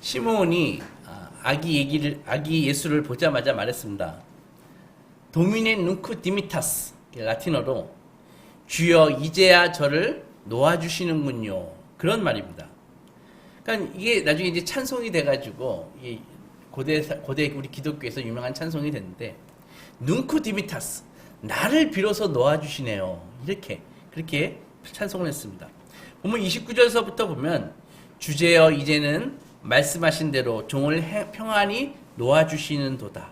시므온이 아기 예수를 보자마자 말했습니다. 도미네 눈쿠 디미타스, 라틴어로 주여 이제야 저를 놓아주시는군요. 그런 말입니다. 그러니까 이게 나중에 이제 찬송이 돼가지고 고대 우리 기독교에서 유명한 찬송이 됐는데, 눈쿠 디미타스, 나를 빌어서 놓아주시네요. 그렇게 찬송을 했습니다. 보면 29절서부터 보면 주제여 이제는 말씀하신 대로 종을 평안히 놓아주시는도다.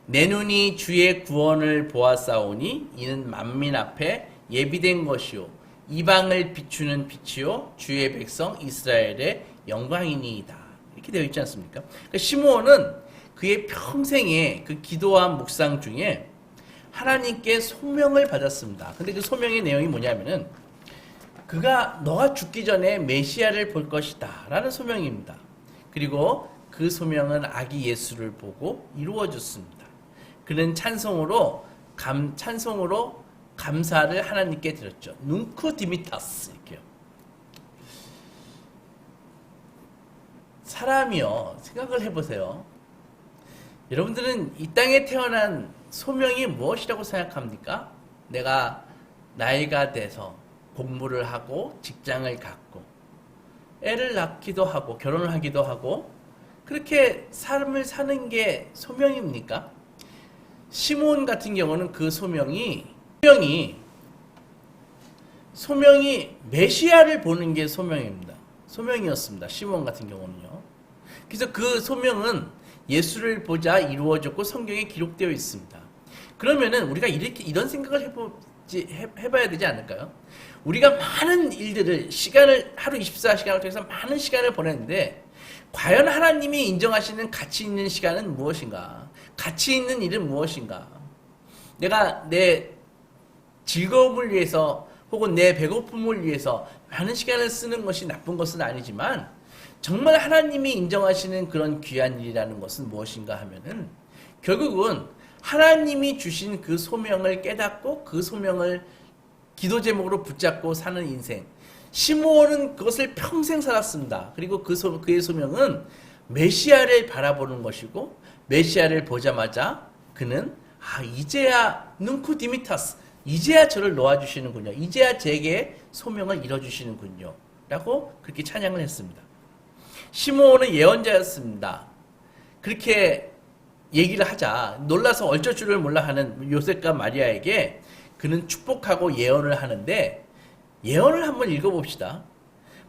내 눈이 주의 구원을 보았사오니 이는 만민 앞에 예비된 것이요 이방을 비추는 빛이요 주의 백성 이스라엘의 영광이니이다. 이렇게 되어 있지 않습니까? 그러니까 시므온은 그의 평생의 그 기도와 묵상 중에 하나님께 소명을 받았습니다. 근데 그 소명의 내용이 뭐냐면은 너가 죽기 전에 메시아를 볼 것이다 라는 소명입니다. 그리고 그 소명은 아기 예수를 보고 이루어졌습니다. 그는 찬송으로 감사를 하나님께 드렸죠. 눈쿠 디미타스. 이렇게요. 사람이요, 생각을 해보세요. 여러분들은 이 땅에 태어난 소명이 무엇이라고 생각합니까? 내가 나이가 돼서 공부를 하고 직장을 갖고 애를 낳기도 하고 결혼을 하기도 하고 그렇게 삶을 사는 게 소명입니까? 시므온 같은 경우는 그 소명이 메시아를 보는 게 소명이었습니다. 시므온 같은 경우는요. 그래서 그 소명은 예수를 보자 이루어졌고 성경에 기록되어 있습니다. 그러면은 우리가 이런 생각을 해봐야 되지 않을까요? 우리가 많은 일들을 하루 24시간을 통해서 많은 시간을 보냈는데 과연 하나님이 인정하시는 가치 있는 시간은 무엇인가? 가치 있는 일은 무엇인가? 내가 내 즐거움을 위해서 혹은 내 배고픔을 위해서 많은 시간을 쓰는 것이 나쁜 것은 아니지만 정말 하나님이 인정하시는 그런 귀한 일이라는 것은 무엇인가 하면은 결국은 하나님이 주신 그 소명을 깨닫고 그 소명을 기도 제목으로 붙잡고 사는 인생. 시므온은 그것을 평생 살았습니다. 그리고 그의 소명은 메시아를 바라보는 것이고 메시아를 보자마자 그는 이제야 눈쿠 디미타스, 이제야 저를 놓아주시는군요. 이제야 제게 소명을 이뤄주시는군요. 라고 그렇게 찬양을 했습니다. 시므온은 예언자였습니다. 그렇게 얘기를 하자 놀라서 어쩔 줄을 몰라 하는 요셉과 마리아에게 그는 축복하고 예언을 하는데, 예언을 한번 읽어봅시다.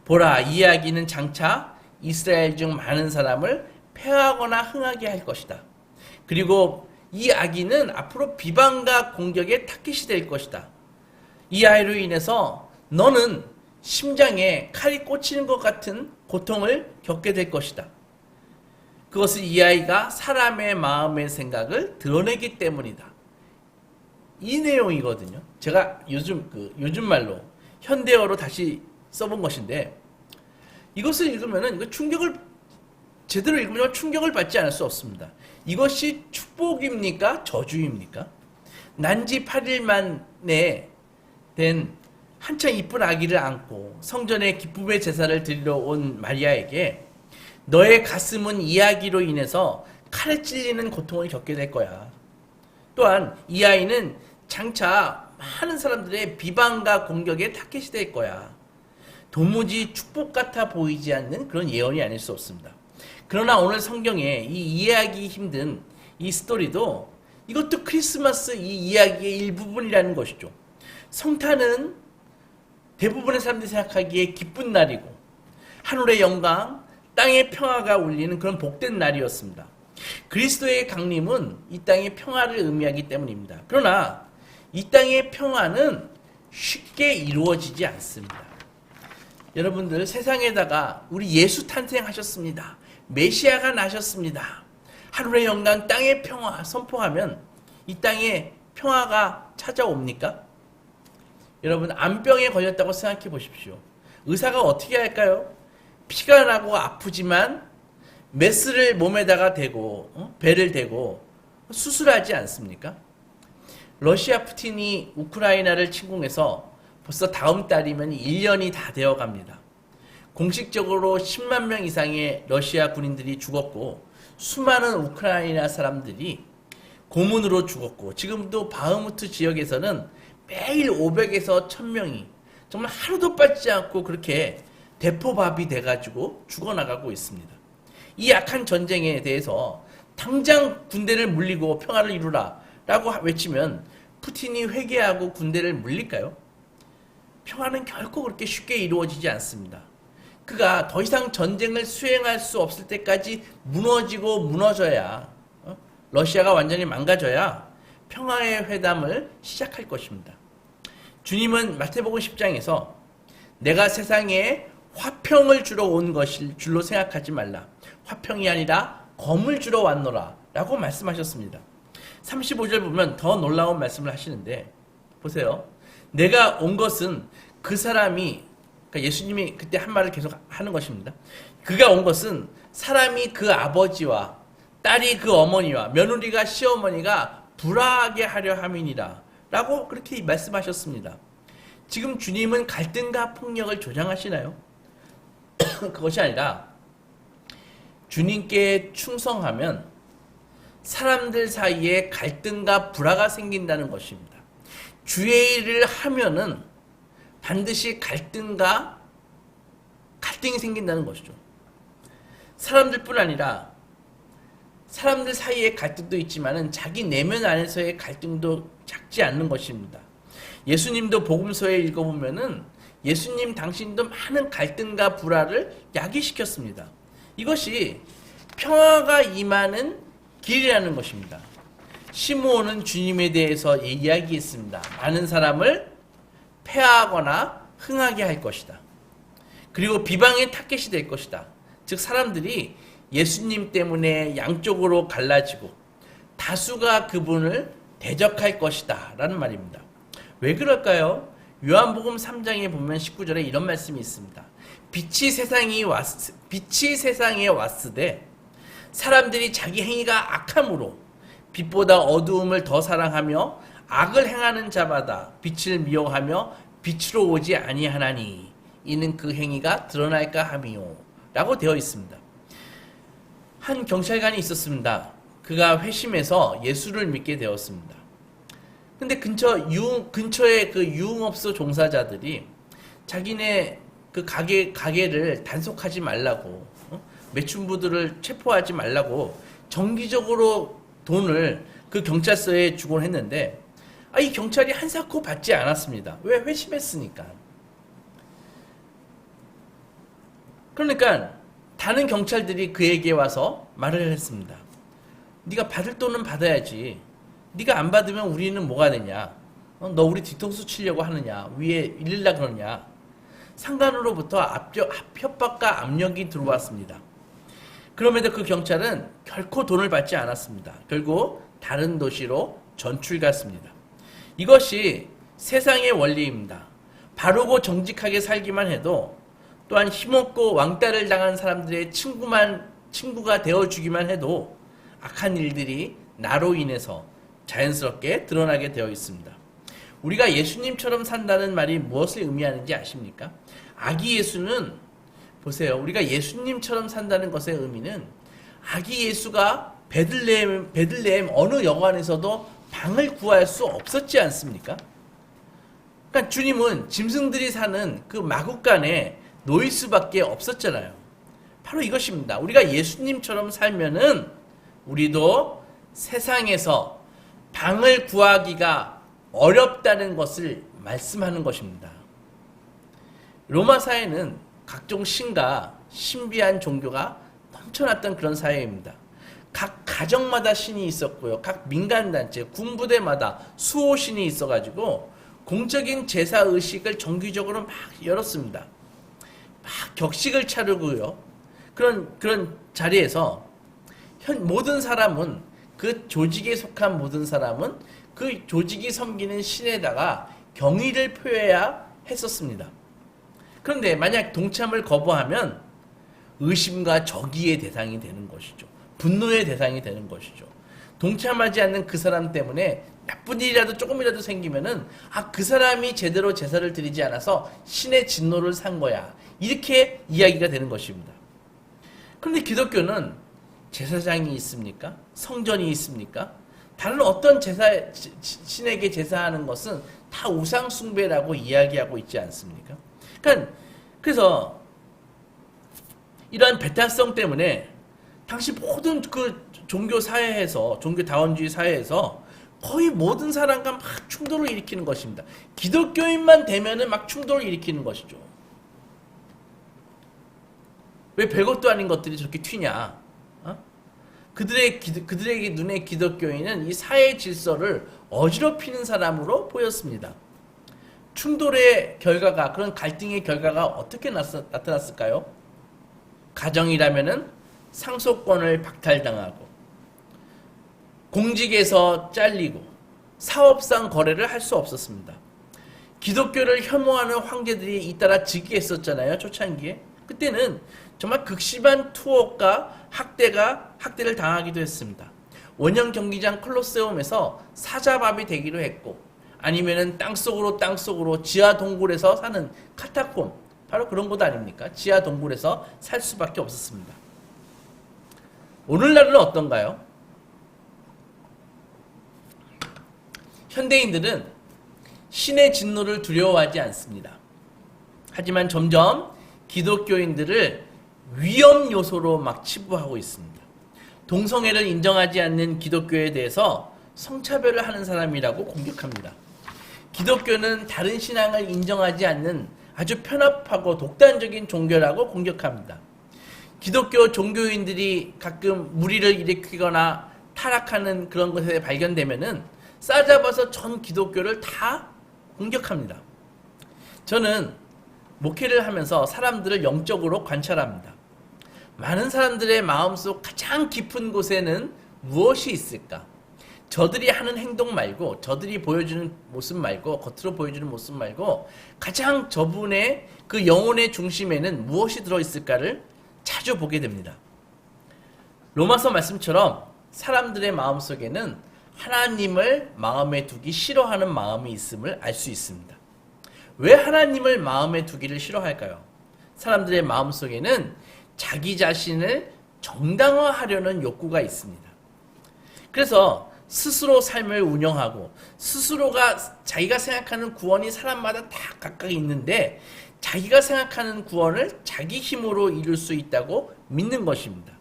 보라, 이 이야기는 장차 이스라엘 중 많은 사람을 패하거나 흥하게 할 것이다. 그리고 이 아기는 앞으로 비방과 공격의 타깃이 될 것이다. 이 아이로 인해서 너는 심장에 칼이 꽂히는 것 같은 고통을 겪게 될 것이다. 그것은 이 아이가 사람의 마음의 생각을 드러내기 때문이다. 이 내용이거든요. 제가 요즘 말로 현대어로 다시 써본 것인데, 이것을 읽으면은 제대로 읽으면 충격을 받지 않을 수 없습니다. 이것이 축복입니까? 저주입니까? 난지 8일 만에 된 한창 이쁜 아기를 안고 성전에 기쁨의 제사를 드리러 온 마리아에게 너의 가슴은 이야기로 인해서 칼에 찔리는 고통을 겪게 될 거야. 또한 이 아이는 장차 많은 사람들의 비방과 공격의 타깃이 될 거야. 도무지 축복 같아 보이지 않는 그런 예언이 아닐 수 없습니다. 그러나 오늘 성경에 이 이해하기 힘든 이 스토리도 이것도 크리스마스 이 이야기의 일부분이라는 것이죠. 성탄은 대부분의 사람들이 생각하기에 기쁜 날이고 하늘의 영광, 땅의 평화가 울리는 그런 복된 날이었습니다. 그리스도의 강림은 이 땅의 평화를 의미하기 때문입니다. 그러나 이 땅의 평화는 쉽게 이루어지지 않습니다. 여러분들, 세상에다가 우리 예수 탄생하셨습니다. 메시아가 나셨습니다. 하늘의 영광, 땅의 평화 선포하면 이 땅에 평화가 찾아옵니까? 여러분, 암병에 걸렸다고 생각해 보십시오. 의사가 어떻게 할까요? 피가 나고 아프지만 메스를 몸에다가 대고 배를 대고 수술하지 않습니까? 러시아 푸틴이 우크라이나를 침공해서 벌써 다음 달이면 1년이 다 되어 갑니다. 공식적으로 10만 명 이상의 러시아 군인들이 죽었고 수많은 우크라이나 사람들이 고문으로 죽었고 지금도 바흐무트 지역에서는 매일 500에서 1000명이 정말 하루도 빠지지 않고 그렇게 대포밥이 돼가지고 죽어나가고 있습니다. 이 악한 전쟁에 대해서 당장 군대를 물리고 평화를 이루라 라고 외치면 푸틴이 회개하고 군대를 물릴까요? 평화는 결코 그렇게 쉽게 이루어지지 않습니다. 그가 더 이상 전쟁을 수행할 수 없을 때까지 무너지고 무너져야 러시아가 완전히 망가져야 평화의 회담을 시작할 것입니다. 주님은 마태복음 10장에서 내가 세상에 화평을 주러 온 것일 줄로 생각하지 말라. 화평이 아니라 검을 주러 왔노라 라고 말씀하셨습니다. 35절 보면 더 놀라운 말씀을 하시는데 보세요. 내가 온 것은 그 사람이 그러니까 예수님이 그때 한 말을 계속 하는 것입니다. 그가 온 것은 사람이 그 아버지와 딸이 그 어머니와 며느리가 시어머니가 불화하게 하려 함이니라 라고 그렇게 말씀하셨습니다. 지금 주님은 갈등과 폭력을 조장하시나요? 그것이 아니라 주님께 충성하면 사람들 사이에 갈등과 불화가 생긴다는 것입니다. 주의 일을 하면은 반드시 갈등이 생긴다는 것이죠. 사람들뿐 아니라 사람들 사이의 갈등도 있지만은 자기 내면 안에서의 갈등도 작지 않는 것입니다. 예수님도 복음서에 읽어보면은 예수님 당신도 많은 갈등과 불화를 야기시켰습니다. 이것이 평화가 임하는 길이라는 것입니다. 시므온은 주님에 대해서 이야기했습니다. 많은 사람을 패하거나 흥하게 할 것이다. 그리고 비방의 타겟이 될 것이다. 즉 사람들이 예수님 때문에 양쪽으로 갈라지고 다수가 그분을 대적할 것이다 라는 말입니다. 왜 그럴까요? 요한복음 3장에 보면 19절에 이런 말씀이 있습니다. 빛이 세상에 왔으되 사람들이 자기 행위가 악함으로 빛보다 어두움을 더 사랑하며 악을 행하는 자마다 빛을 미워하며 빛으로 오지 아니하나니 이는 그 행위가 드러날까 함이요 라고 되어 있습니다. 한 경찰관이 있었습니다. 그가 회심해서 예수를 믿게 되었습니다. 근데 근처에 그 유흥업소 종사자들이 자기네 그 가게를 단속하지 말라고, 매춘부들을 체포하지 말라고 정기적으로 돈을 그 경찰서에 주곤 했는데, 이 경찰이 한사코 받지 않았습니다. 왜? 회심했으니까. 그러니까 다른 경찰들이 그에게 와서 말을 했습니다. 네가 받을 돈은 받아야지. 네가 안 받으면 우리는 뭐가 되냐? 너 우리 뒤통수 치려고 하느냐? 위에 일릴라 그러냐? 상관으로부터 협박과 압력이 들어왔습니다. 그럼에도 그 경찰은 결코 돈을 받지 않았습니다. 결국 다른 도시로 전출 갔습니다. 이것이 세상의 원리입니다. 바르고 정직하게 살기만 해도 또한 힘없고 왕따를 당한 사람들의 친구가 되어주기만 해도 악한 일들이 나로 인해서 자연스럽게 드러나게 되어 있습니다. 우리가 예수님처럼 산다는 말이 무엇을 의미하는지 아십니까? 아기 예수는 보세요. 우리가 예수님처럼 산다는 것의 의미는 아기 예수가 베들레헴 어느 여관에서도 방을 구할 수 없었지 않습니까? 그러니까 주님은 짐승들이 사는 그 마국간에 놓일 수밖에 없었잖아요. 바로 이것입니다. 우리가 예수님처럼 살면은 우리도 세상에서 방을 구하기가 어렵다는 것을 말씀하는 것입니다. 로마 사회는 각종 신과 신비한 종교가 넘쳐났던 그런 사회입니다. 각 가정마다 신이 있었고요. 각 민간단체, 군부대마다 수호신이 있어가지고 공적인 제사 의식을 정기적으로 막 열었습니다. 막 격식을 차리고요. 그런 자리에서 모든 사람은 그 조직에 속한 모든 사람은 그 조직이 섬기는 신에다가 경의를 표해야 했었습니다. 그런데 만약 동참을 거부하면 의심과 적의의 대상이 되는 것이죠. 분노의 대상이 되는 것이죠. 동참하지 않는 그 사람 때문에 나쁜 일이라도 조금이라도 생기면은 그 사람이 제대로 제사를 드리지 않아서 신의 진노를 산 거야. 이렇게 이야기가 되는 것입니다. 그런데 기독교는 제사장이 있습니까? 성전이 있습니까? 다른 어떤 신에게 제사하는 것은 다 우상 숭배라고 이야기하고 있지 않습니까? 그래서 이러한 배타성 때문에 당시 모든 그 종교 사회에서, 종교 다원주의 사회에서 거의 모든 사람과 막 충돌을 일으키는 것입니다. 기독교인만 되면은 막 충돌을 일으키는 것이죠. 왜 별것도 아닌 것들이 저렇게 튀냐? 그들의 눈에 기독교인은 이 사회 질서를 어지럽히는 사람으로 보였습니다. 충돌의 결과가, 그런 갈등의 결과가 어떻게 나타났을까요? 가정이라면은 상속권을 박탈당하고, 공직에서 잘리고, 사업상 거래를 할 수 없었습니다. 기독교를 혐오하는 황제들이 잇따라 즉위했었잖아요, 초창기에. 그때는 정말 극심한 투옥과 학대를 당하기도 했습니다. 원형 경기장 콜로세움에서 사자밥이 되기도 했고, 아니면은 땅속으로 지하 동굴에서 사는 카타콤, 바로 그런 곳 아닙니까? 지하 동굴에서 살 수밖에 없었습니다. 오늘날은 어떤가요? 현대인들은 신의 진노를 두려워하지 않습니다. 하지만 점점 기독교인들을 위험 요소로 막 치부하고 있습니다. 동성애를 인정하지 않는 기독교에 대해서 성차별을 하는 사람이라고 공격합니다. 기독교는 다른 신앙을 인정하지 않는 아주 편협하고 독단적인 종교라고 공격합니다. 기독교 종교인들이 가끔 무리를 일으키거나 타락하는 그런 것에 발견되면은 싸잡아서 전 기독교를 다 공격합니다. 저는 목회를 하면서 사람들을 영적으로 관찰합니다. 많은 사람들의 마음속 가장 깊은 곳에는 무엇이 있을까? 저들이 하는 행동 말고, 저들이 보여주는 모습 말고, 겉으로 보여주는 모습 말고, 가장 저분의 그 영혼의 중심에는 무엇이 들어있을까를 자주 보게 됩니다. 로마서 말씀처럼 사람들의 마음속에는 하나님을 마음에 두기 싫어하는 마음이 있음을 알 수 있습니다. 왜 하나님을 마음에 두기를 싫어할까요? 사람들의 마음속에는 자기 자신을 정당화하려는 욕구가 있습니다. 그래서 스스로 삶을 운영하고, 스스로가 자기가 생각하는 구원이 사람마다 다 각각 있는데, 자기가 생각하는 구원을 자기 힘으로 이룰 수 있다고 믿는 것입니다.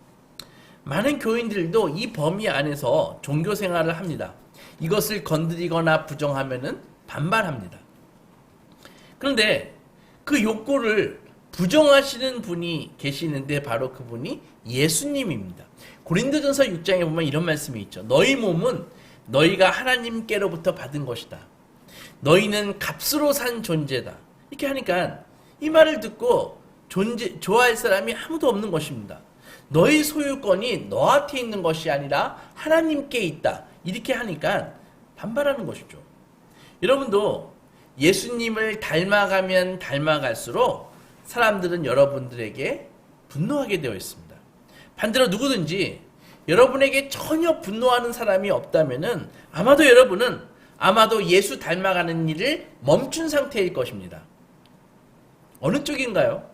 많은 교인들도 이 범위 안에서 종교 생활을 합니다. 이것을 건드리거나 부정하면은 반발합니다. 그런데 그 욕구를 부정하시는 분이 계시는데 바로 그분이 예수님입니다. 고린도전서 6장에 보면 이런 말씀이 있죠. 너희 몸은 너희가 하나님께로부터 받은 것이다. 너희는 값으로 산 존재다. 이렇게 하니까 이 말을 듣고 좋아할 사람이 아무도 없는 것입니다. 너희 소유권이 너한테 있는 것이 아니라 하나님께 있다. 이렇게 하니까 반발하는 것이죠. 여러분도 예수님을 닮아가면 닮아갈수록 사람들은 여러분들에게 분노하게 되어 있습니다. 반대로 누구든지 여러분에게 전혀 분노하는 사람이 없다면은 아마도 여러분은 예수 닮아가는 일을 멈춘 상태일 것입니다. 어느 쪽인가요?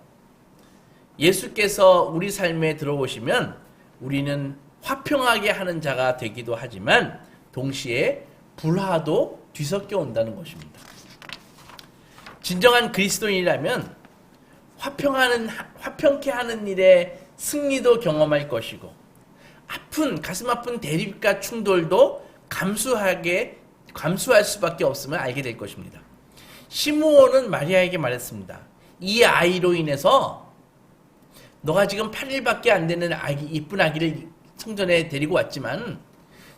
예수께서 우리 삶에 들어오시면 우리는 화평하게 하는 자가 되기도 하지만 동시에 불화도 뒤섞여 온다는 것입니다. 진정한 그리스도인이라면 화평케 하는 일에 승리도 경험할 것이고, 가슴 아픈 대립과 충돌도 감수할 수밖에 없음을 알게 될 것입니다. 시므온은 마리아에게 말했습니다. 이 아이로 인해서 너가 지금 8일밖에 안 되는 이쁜 아기를 성전에 데리고 왔지만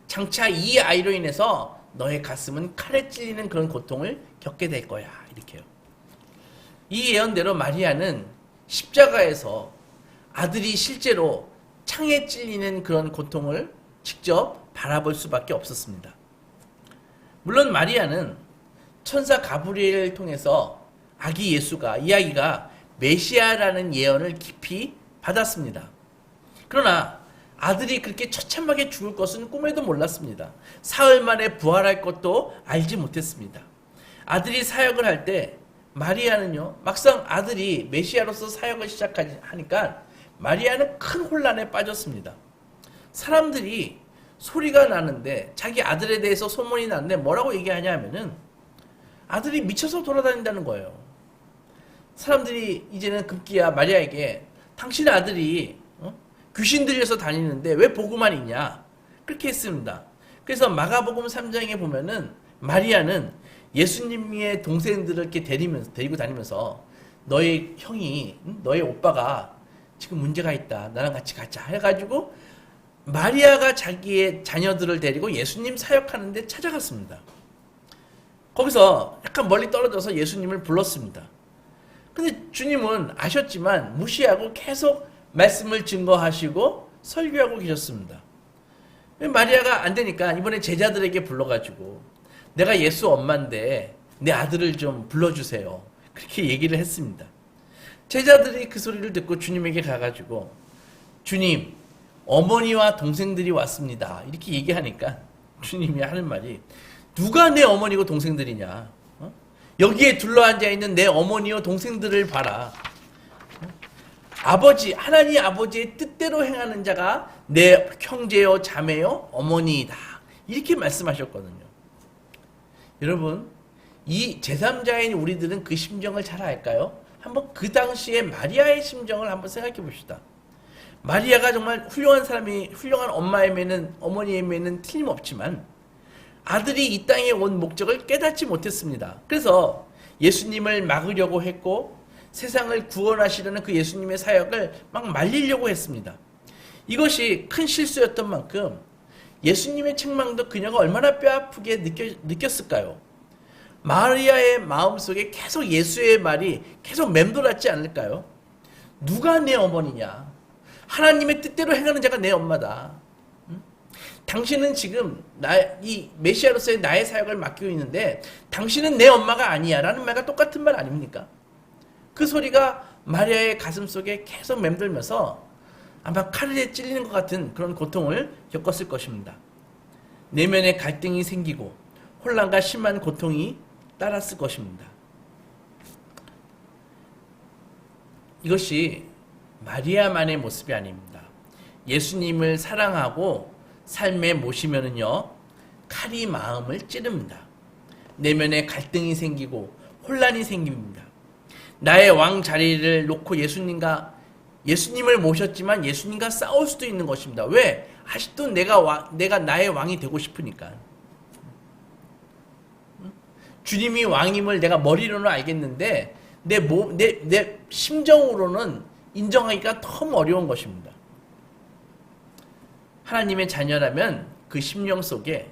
장차 이 아이로 인해서 너의 가슴은 칼에 찔리는 그런 고통을 겪게 될 거야. 이렇게요. 이 예언대로 마리아는 십자가에서 아들이 실제로 창에 찔리는 그런 고통을 직접 바라볼 수밖에 없었습니다. 물론 마리아는 천사 가브리엘을 통해서 이 아기가 메시아라는 예언을 깊이 받았습니다. 그러나 아들이 그렇게 처참하게 죽을 것은 꿈에도 몰랐습니다. 사흘 만에 부활할 것도 알지 못했습니다. 아들이 사역을 할 때 마리아는요, 막상 아들이 메시아로서 사역을 시작하니까 마리아는 큰 혼란에 빠졌습니다. 사람들이 소리가 나는데, 자기 아들에 대해서 소문이 났는데 뭐라고 얘기하냐면은 아들이 미쳐서 돌아다닌다는 거예요. 사람들이 이제는 급기야 마리아에게 당신의 아들이 귀신 들려서 다니는데 왜 보고만 있냐, 그렇게 했습니다. 그래서 마가복음 3장에 보면은 마리아는 예수님의 동생들을 이렇게 데리고 다니면서 너의 형이, 너의 오빠가 지금 문제가 있다, 나랑 같이 가자 해가지고 마리아가 자기의 자녀들을 데리고 예수님 사역하는데 찾아갔습니다. 거기서 약간 멀리 떨어져서 예수님을 불렀습니다. 근데 주님은 아셨지만 무시하고 계속 말씀을 증거하시고 설교하고 계셨습니다. 마리아가 안 되니까 이번에 제자들에게 불러가지고 내가 예수 엄마인데 내 아들을 좀 불러주세요, 그렇게 얘기를 했습니다. 제자들이 그 소리를 듣고 주님에게 가가지고 주님, 어머니와 동생들이 왔습니다, 이렇게 얘기하니까 주님이 하는 말이 누가 내 어머니고 동생들이냐, 여기에 둘러앉아 있는 내 어머니와 동생들을 봐라. 아버지, 하나님 아버지의 뜻대로 행하는 자가 내 형제요 자매요 어머니이다, 이렇게 말씀하셨거든요. 여러분, 이 제3자인 우리들은 그 심정을 잘 알까요? 한번 그 당시에 마리아의 심정을 한번 생각해 봅시다. 마리아가 정말 훌륭한 사람이, 훌륭한 엄마임에는, 어머니임에는 틀림없지만 아들이 이 땅에 온 목적을 깨닫지 못했습니다. 그래서 예수님을 막으려고 했고 세상을 구원하시려는 그 예수님의 사역을 막 말리려고 했습니다. 이것이 큰 실수였던 만큼 예수님의 책망도 그녀가 얼마나 뼈아프게 느꼈을까요? 마리아의 마음속에 계속 예수의 말이 계속 맴돌았지 않을까요? 누가 내 어머니냐? 하나님의 뜻대로 행하는 자가 내 엄마다. 당신은 지금 이 메시아로서의 나의 사역을 맡기고 있는데 당신은 내 엄마가 아니야 라는 말과 똑같은 말 아닙니까? 그 소리가 마리아의 가슴 속에 계속 맴돌면서 아마 칼에 찔리는 것 같은 그런 고통을 겪었을 것입니다. 내면에 갈등이 생기고 혼란과 심한 고통이 따랐을 것입니다. 이것이 마리아만의 모습이 아닙니다. 예수님을 사랑하고 삶에 모시면은요, 칼이 마음을 찌릅니다. 내면에 갈등이 생기고 혼란이 생깁니다. 나의 왕 자리를 놓고 예수님을 모셨지만 예수님과 싸울 수도 있는 것입니다. 왜? 아직도 내가 나의 왕이 되고 싶으니까. 주님이 왕임을 내가 머리로는 알겠는데 내 심정으로는 인정하기가 너무 어려운 것입니다. 하나님의 자녀라면 그 심령 속에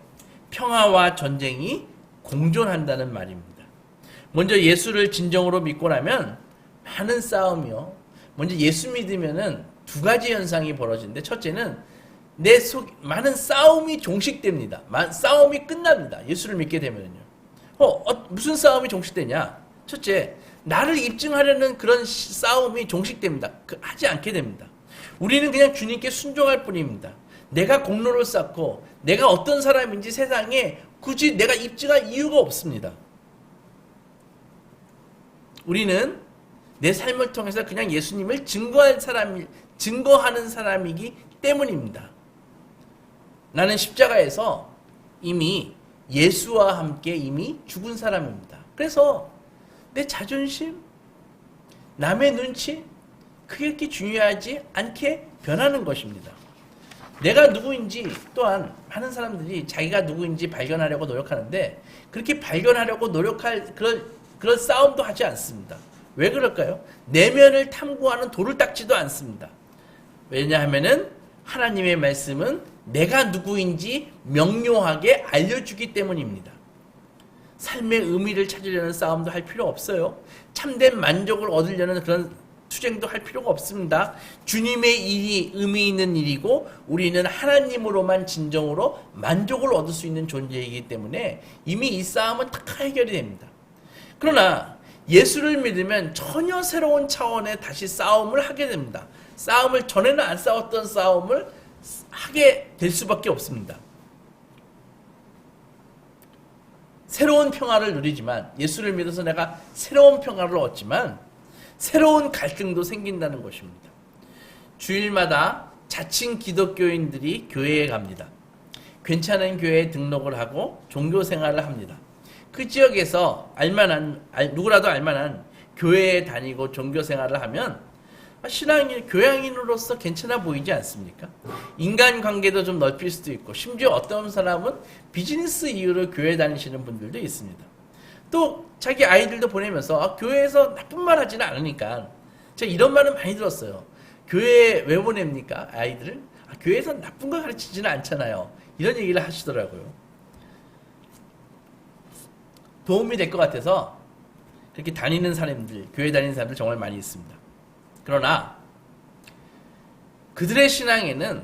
평화와 전쟁이 공존한다는 말입니다. 먼저 예수를 진정으로 믿고 나면 많은 싸움이요. 먼저 예수 믿으면은 두 가지 현상이 벌어지는데, 첫째는 내 속 많은 싸움이 종식됩니다. 싸움이 끝납니다. 예수를 믿게 되면요. 무슨 싸움이 종식되냐? 첫째, 나를 입증하려는 그런 싸움이 종식됩니다. 하지 않게 됩니다. 우리는 그냥 주님께 순종할 뿐입니다. 내가 공로를 쌓고 내가 어떤 사람인지 세상에 굳이 내가 입증할 이유가 없습니다. 우리는 내 삶을 통해서 그냥 예수님을 증거하는 사람이기 때문입니다. 나는 십자가에서 이미 예수와 함께 이미 죽은 사람입니다. 그래서 내 자존심, 남의 눈치, 그렇게 중요하지 않게 변하는 것입니다. 내가 누구인지, 또한 많은 사람들이 자기가 누구인지 발견하려고 노력하는데 그렇게 발견하려고 노력할 그런 싸움도 하지 않습니다. 왜 그럴까요? 내면을 탐구하는 돌을 닦지도 않습니다. 왜냐하면은 하나님의 말씀은 내가 누구인지 명료하게 알려주기 때문입니다. 삶의 의미를 찾으려는 싸움도 할 필요 없어요. 참된 만족을 얻으려는 그런 투쟁도 할 필요가 없습니다. 주님의 일이 의미 있는 일이고 우리는 하나님으로만 진정으로 만족을 얻을 수 있는 존재이기 때문에 이미 이 싸움은 다 해결이 됩니다. 그러나 예수를 믿으면 전혀 새로운 차원의 다시 싸움을 하게 됩니다. 전에는 안 싸웠던 싸움을 하게 될 수밖에 없습니다. 새로운 평화를 누리지만, 예수를 믿어서 내가 새로운 평화를 얻지만 새로운 갈등도 생긴다는 것입니다. 주일마다 자칭 기독교인들이 교회에 갑니다. 괜찮은 교회에 등록을 하고 종교 생활을 합니다. 그 지역에서 누구라도 알만한 교회에 다니고 종교 생활을 하면 교양인으로서 괜찮아 보이지 않습니까? 인간관계도 좀 넓힐 수도 있고, 심지어 어떤 사람은 비즈니스 이유로 교회 다니시는 분들도 있습니다. 또 자기 아이들도 보내면서 교회에서 나쁜 말 하지는 않으니까, 제가 이런 말은 많이 들었어요. 교회에 왜 보냅니까? 아이들을? 교회에서 나쁜 거 가르치지는 않잖아요. 이런 얘기를 하시더라고요. 도움이 될 것 같아서 그렇게 교회 다니는 사람들 정말 많이 있습니다. 그러나 그들의 신앙에는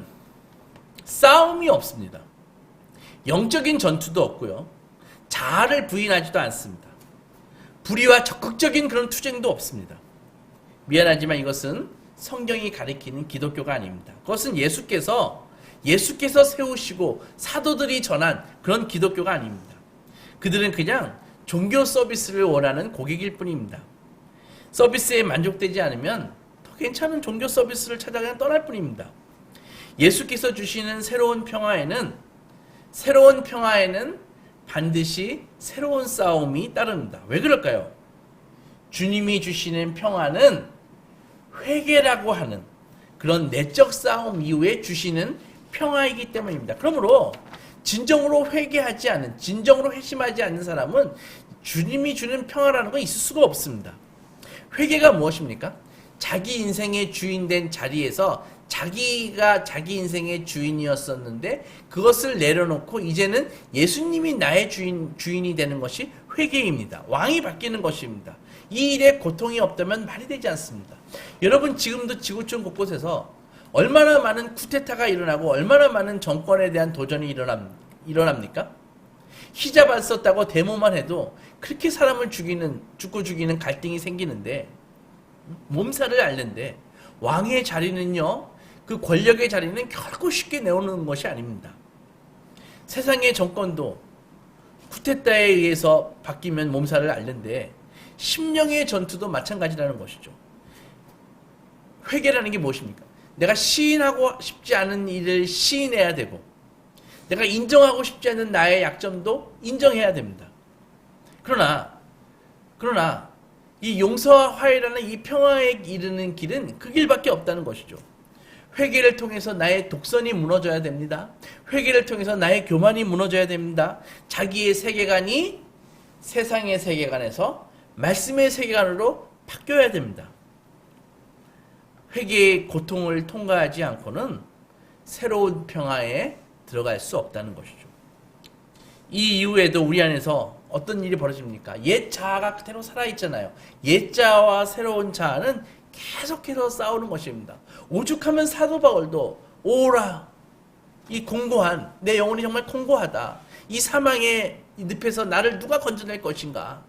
싸움이 없습니다. 영적인 전투도 없고요. 자아를 부인하지도 않습니다. 불의와 적극적인 그런 투쟁도 없습니다. 미안하지만 이것은 성경이 가리키는 기독교가 아닙니다. 그것은 예수께서 세우시고 사도들이 전한 그런 기독교가 아닙니다. 그들은 그냥 종교 서비스를 원하는 고객일 뿐입니다. 서비스에 만족되지 않으면 더 괜찮은 종교 서비스를 찾아 그냥 떠날 뿐입니다. 예수께서 주시는 새로운 평화에는 반드시 새로운 싸움이 따릅니다. 왜 그럴까요? 주님이 주시는 평화는 회개라고 하는 그런 내적 싸움 이후에 주시는 평화이기 때문입니다. 그러므로 진정으로 회개하지 않은, 진정으로 회심하지 않는 사람은 주님이 주는 평화라는 건 있을 수가 없습니다. 회개가 무엇입니까? 자기 인생의 주인된 자리에서 자기가 자기 인생의 주인이었었는데 그것을 내려놓고 이제는 예수님이 나의 주인이 되는 것이 회개입니다. 왕이 바뀌는 것입니다. 이 일에 고통이 없다면 말이 되지 않습니다. 여러분, 지금도 지구촌 곳곳에서 얼마나 많은 쿠데타가 일어나고 얼마나 많은 정권에 대한 도전이 일어납니까? 히잡 안 썼다고 데모만 해도 그렇게 사람을 죽고 죽이는 갈등이 생기는데, 몸살을 앓는데, 왕의 자리는요, 그 권력의 자리는 결코 쉽게 내오는 것이 아닙니다. 세상의 정권도 쿠데타에 의해서 바뀌면 몸살을 앓는데 심령의 전투도 마찬가지라는 것이죠. 회개라는 게 무엇입니까? 내가 시인하고 싶지 않은 일을 시인해야 되고, 내가 인정하고 싶지 않은 나의 약점도 인정해야 됩니다. 그러나 이 용서와 화해라는 이 평화에 이르는 길은 그 길밖에 없다는 것이죠. 회개를 통해서 나의 독선이 무너져야 됩니다. 회개를 통해서 나의 교만이 무너져야 됩니다. 자기의 세계관이 세상의 세계관에서 말씀의 세계관으로 바뀌어야 됩니다. 회개의 고통을 통과하지 않고는 새로운 평화에 들어갈 수 없다는 것이죠. 이 이후에도 우리 안에서 어떤 일이 벌어집니까? 옛 자아가 그대로 살아있잖아요. 옛 자아와 새로운 자아는 계속해서 싸우는 것입니다. 오죽하면 사도 바울도 오라, 이 공고한, 내 영혼이 정말 공고하다, 이 사망의 늪에서 나를 누가 건져낼 것인가?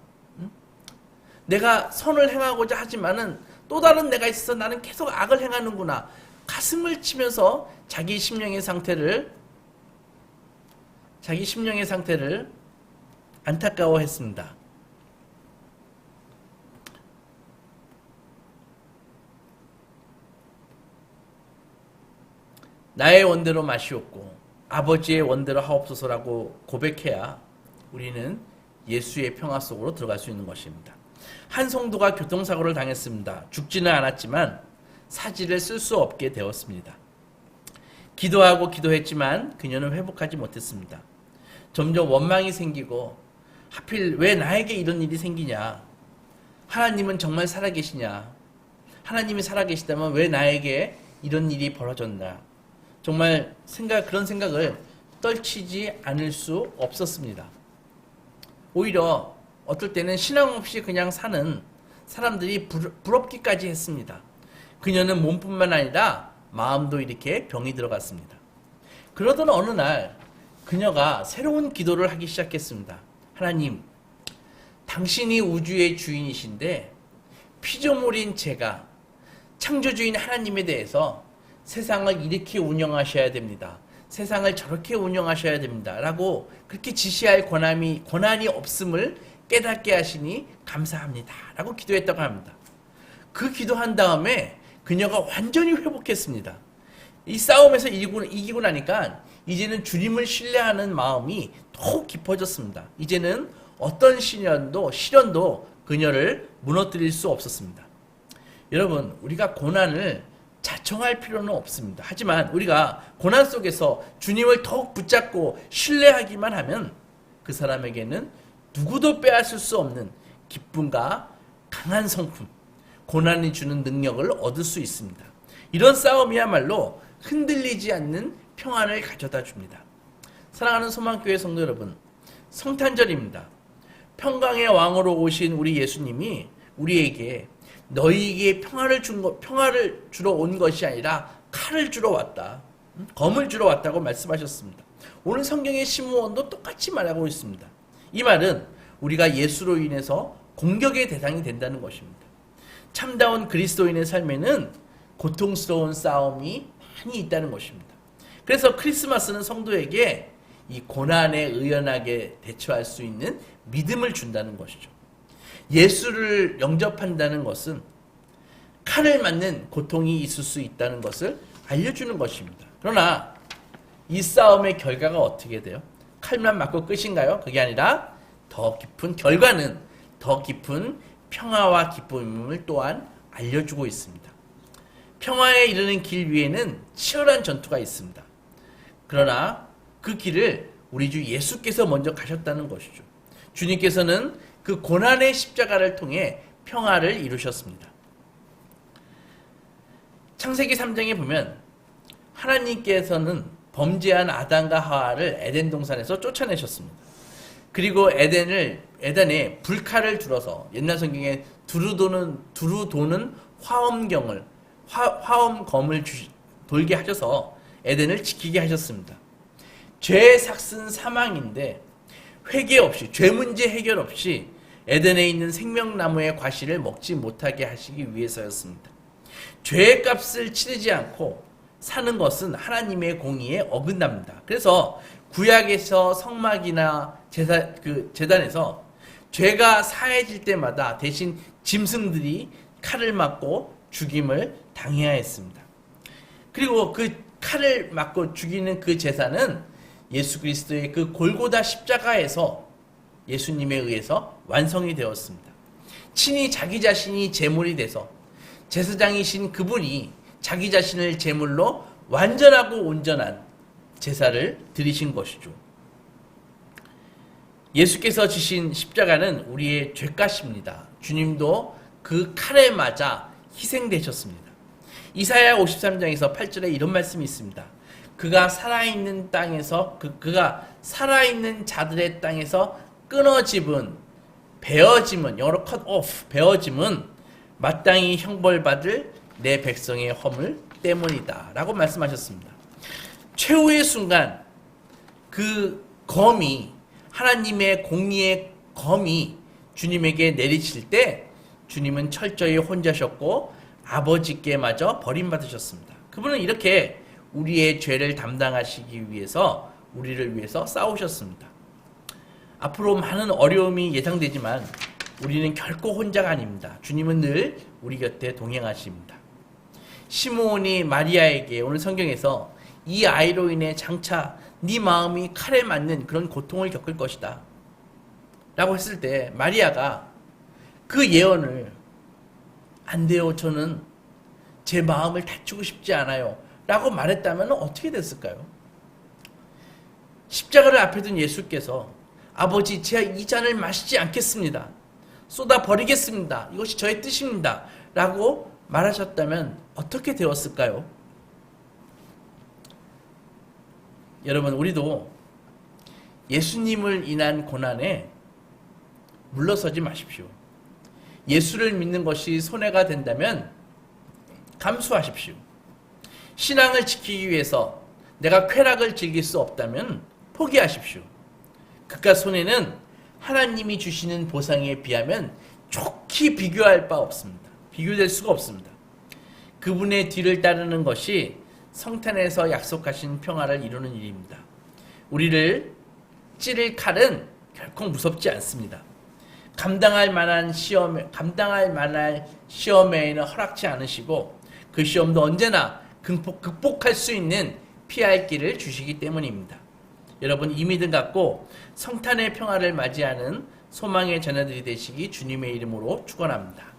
내가 선을 행하고자 하지만은 또 다른 내가 있어서 나는 계속 악을 행하는구나. 가슴을 치면서 자기 심령의 상태를 안타까워했습니다. 나의 원대로 마시옵고 아버지의 원대로 하옵소서라고 고백해야 우리는 예수의 평화 속으로 들어갈 수 있는 것입니다. 한 성도가 교통사고를 당했습니다. 죽지는 않았지만 사지를 쓸 수 없게 되었습니다. 기도하고 기도했지만 그녀는 회복하지 못했습니다. 점점 원망이 생기고, 하필 왜 나에게 이런 일이 생기냐? 하나님은 정말 살아계시냐? 하나님이 살아계시다면 왜 나에게 이런 일이 벌어졌나? 정말 그런 생각을 떨치지 않을 수 없었습니다. 오히려 어떨 때는 신앙 없이 그냥 사는 사람들이 부럽기까지 했습니다. 그녀는 몸뿐만 아니라 마음도 이렇게 병이 들어갔습니다. 그러던 어느 날 그녀가 새로운 기도를 하기 시작했습니다. 하나님, 당신이 우주의 주인이신데 피조물인 제가 창조주인 하나님에 대해서 세상을 이렇게 운영하셔야 됩니다. 세상을 저렇게 운영하셔야 됩니다. 라고 그렇게 지시할 권한이 없음을 깨닫게 하시니 감사합니다. 라고 기도했다고 합니다. 그 기도한 다음에 그녀가 완전히 회복했습니다. 이 싸움에서 이기고 나니까 이제는 주님을 신뢰하는 마음이 더욱 깊어졌습니다. 이제는 어떤 시련도 그녀를 무너뜨릴 수 없었습니다. 여러분, 우리가 고난을 자청할 필요는 없습니다. 하지만 우리가 고난 속에서 주님을 더욱 붙잡고 신뢰하기만 하면 그 사람에게는 누구도 빼앗을 수 없는 기쁨과 강한 성품, 고난이 주는 능력을 얻을 수 있습니다. 이런 싸움이야말로 흔들리지 않는 평안을 가져다 줍니다. 사랑하는 소망교회 성도 여러분, 성탄절입니다. 평강의 왕으로 오신 우리 예수님이 우리에게 너희에게 평화를 주러 온 것이 아니라 칼을 주러 왔다. 검을 주러 왔다고 말씀하셨습니다. 오늘 성경의 시므온도 똑같이 말하고 있습니다. 이 말은 우리가 예수로 인해서 공격의 대상이 된다는 것입니다. 참다운 그리스도인의 삶에는 고통스러운 싸움이 많이 있다는 것입니다. 그래서 크리스마스는 성도에게 이 고난에 의연하게 대처할 수 있는 믿음을 준다는 것이죠. 예수를 영접한다는 것은 칼을 맞는 고통이 있을 수 있다는 것을 알려주는 것입니다. 그러나 이 싸움의 결과가 어떻게 돼요? 칼만 맞고 끝인가요? 그게 아니라 더 깊은 결과는 더 깊은 평화와 기쁨을 또한 알려주고 있습니다. 평화에 이르는 길 위에는 치열한 전투가 있습니다. 그러나 그 길을 우리 주 예수께서 먼저 가셨다는 것이죠. 주님께서는 그 고난의 십자가를 통해 평화를 이루셨습니다. 창세기 3장에 보면 하나님께서는 범죄한 아담과 하와를 에덴 동산에서 쫓아내셨습니다. 그리고 에덴에 불칼을 들어서 옛날 성경에 두루 도는 화엄검을 돌게 하셔서 에덴을 지키게 하셨습니다. 죄의 삭은 사망인데 회개 없이, 죄 문제 해결 없이 에덴에 있는 생명나무의 과실을 먹지 못하게 하시기 위해서였습니다. 죄의 값을 치르지 않고 사는 것은 하나님의 공의에 어긋납니다. 그래서 구약에서 성막이나 제단에서 죄가 사해질 때마다 대신 짐승들이 칼을 맞고 죽임을 당해야 했습니다. 그리고 그 칼을 맞고 죽이는 그 제사는 예수 그리스도의 그 골고다 십자가에서 예수님에 의해서 완성이 되었습니다. 친히 자기 자신이 제물이 돼서 제사장이신 그분이 자기 자신을 제물로 완전하고 온전한 제사를 드리신 것이죠. 예수께서 지신 십자가는 우리의 죄값입니다. 주님도 그 칼에 맞아 희생되셨습니다. 이사야 53장에서 8절에 이런 말씀이 있습니다. 그가 살아있는 땅에서 그가 살아있는 자들의 땅에서 베어짐은 영어로 cut off, 베어짐은 마땅히 형벌받을 내 백성의 허물 때문이다 라고 말씀하셨습니다. 최후의 순간 그 검이, 하나님의 공의의 검이 주님에게 내리칠 때 주님은 철저히 혼자셨고 아버지께 마저 버림받으셨습니다. 그분은 이렇게 우리의 죄를 담당하시기 위해서, 우리를 위해서 싸우셨습니다. 앞으로 많은 어려움이 예상되지만 우리는 결코 혼자가 아닙니다. 주님은 늘 우리 곁에 동행하십니다. 시므온이 마리아에게 오늘 성경에서 이 아이로 인해 장차 네 마음이 칼에 맞는 그런 고통을 겪을 것이다 라고 했을 때 마리아가 그 예언을 안 돼요, 저는 제 마음을 다치고 싶지 않아요 라고 말했다면 어떻게 됐을까요? 십자가를 앞에 둔 예수께서 아버지, 제가 이 잔을 마시지 않겠습니다. 쏟아 버리겠습니다. 이것이 저의 뜻입니다. 라고 말하셨다면 어떻게 되었을까요? 여러분, 우리도 예수님을 인한 고난에 물러서지 마십시오. 예수를 믿는 것이 손해가 된다면 감수하십시오. 신앙을 지키기 위해서 내가 쾌락을 즐길 수 없다면 포기하십시오. 그깟 손해는 하나님이 주시는 보상에 비하면 좋게 비교할 바 없습니다. 비교될 수가 없습니다. 그분의 뒤를 따르는 것이 성탄에서 약속하신 평화를 이루는 일입니다. 우리를 찌를 칼은 결코 무섭지 않습니다. 감당할 만한 시험에는 허락지 않으시고 그 시험도 언제나 극복할 수 있는 피할 길을 주시기 때문입니다. 여러분 이 믿음 갖고 성탄의 평화를 맞이하는 소망의 자녀들이 되시기 주님의 이름으로 축원합니다.